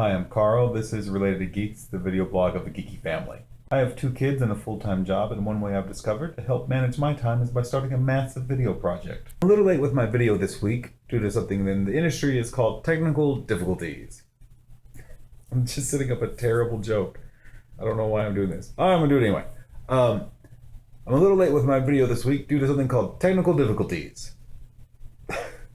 Hi, I'm Carl. This is Related to Geeks, the video blog of the geeky family. I have 2 kids and a full-time job, and one way I've discovered to help manage my time is by starting a massive video project. I'm a little late with my video this week due to something in the industry is called technical difficulties. I'm just setting up a terrible joke. I don't know why I'm doing this. I'm gonna do it anyway. I'm a little late with my video this week due to something called technical difficulties.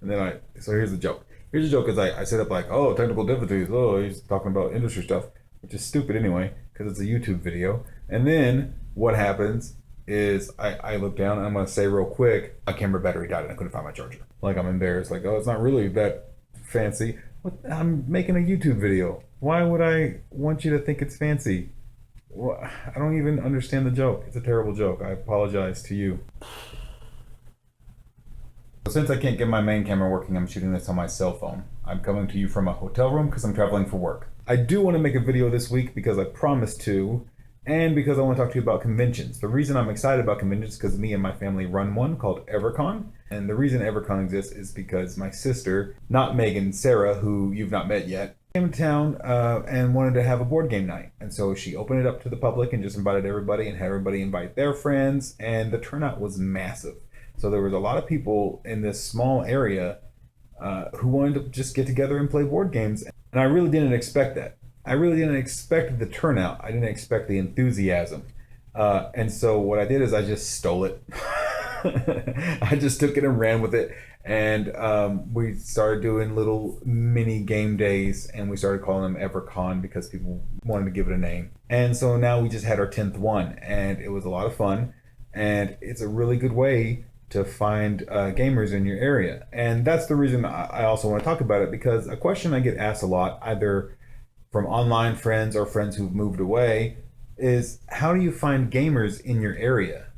So here's the joke. Here's the joke is I set up like, oh, technical difficulties. Oh, he's talking about industry stuff, which is stupid anyway, because it's a YouTube video. And then what happens is I look down and I'm going to say real quick, a camera battery died and I couldn't find my charger. Like I'm embarrassed, like, oh, it's not really that fancy. I'm making a YouTube video. Why would I want you to think it's fancy? Well, I don't even understand the joke. It's a terrible joke. I apologize to you. Since I can't get my main camera working, I'm shooting this on my cell phone. I'm coming to you from a hotel room because I'm traveling for work. I do want to make a video this week because I promised to, and because I want to talk to you about conventions. The reason I'm excited about conventions is because me and my family run one called Evercon. And the reason Evercon exists is because my sister, not Megan, Sarah, who you've not met yet, came to town and wanted to have a board game night. And so she opened it up to the public and just invited everybody and had everybody invite their friends. And the turnout was massive. So there was a lot of people in this small area who wanted to just get together and play board games. And I really didn't expect that. I really didn't expect the turnout. I didn't expect the enthusiasm. And so what I did is I just stole it. I just took it and ran with it. And we started doing little mini game days, and we started calling them Evercon because people wanted to give it a name. And so now we just had our 10th one, and it was a lot of fun. And it's a really good way to find gamers in your area. And that's the reason I also want to talk about it, because a question I get asked a lot, either from online friends or friends who've moved away, is how do you find gamers in your area?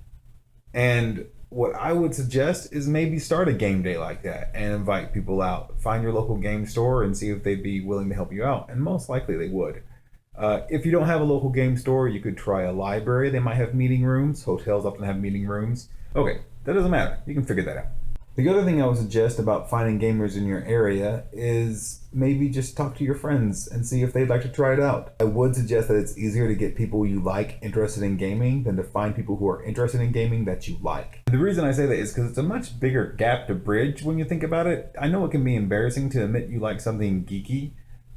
And what I would suggest is maybe start a game day like that and invite people out. Find your local game store and see if they'd be willing to help you out. And most likely they would. If you don't have a local game store, you could try a library. They might have meeting rooms. Hotels often have meeting rooms. Okay, that doesn't matter. You can figure that out. The other thing I would suggest about finding gamers in your area is maybe just talk to your friends and see if they'd like to try it out. I would suggest that it's easier to get people you like interested in gaming than to find people who are interested in gaming that you like. The reason I say that is because it's a much bigger gap to bridge when you think about it. I know it can be embarrassing to admit you like something geeky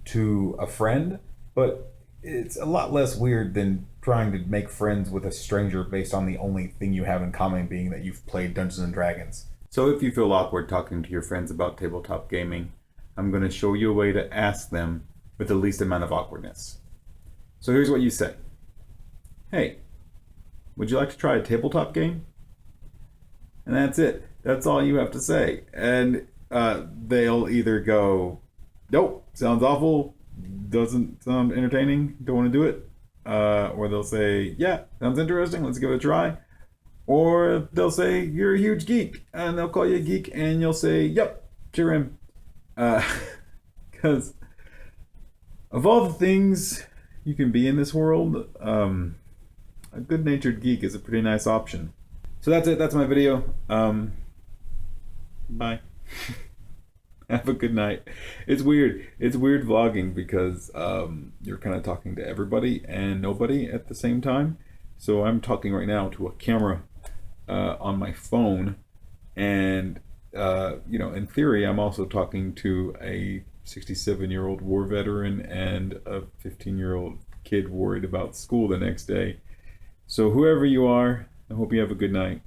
to a friend, but it's a lot less weird than trying to make friends with a stranger based on the only thing you have in common being that you've played Dungeons and Dragons. So if you feel awkward talking to your friends about tabletop gaming, I'm going to show you a way to ask them with the least amount of awkwardness. So here's what you say. Hey, would you like to try a tabletop game? And that's it. That's all you have to say. And they'll either go, nope, sounds awful, doesn't sound entertaining, don't want to do it. Or they'll say, yeah, sounds interesting, let's give it a try. Or they'll say, you're a huge geek, and they'll call you a geek, and you'll say, yep, sure am. Because of all the things you can be in this world, a good-natured geek is a pretty nice option. So that's it, that's my video. Bye. Have a good night. It's weird. It's weird vlogging because you're kind of talking to everybody and nobody at the same time. So I'm talking right now to a camera on my phone, and in theory, I'm also talking to a 67-year-old war veteran and a 15-year-old kid worried about school the next day. So whoever you are, I hope you have a good night.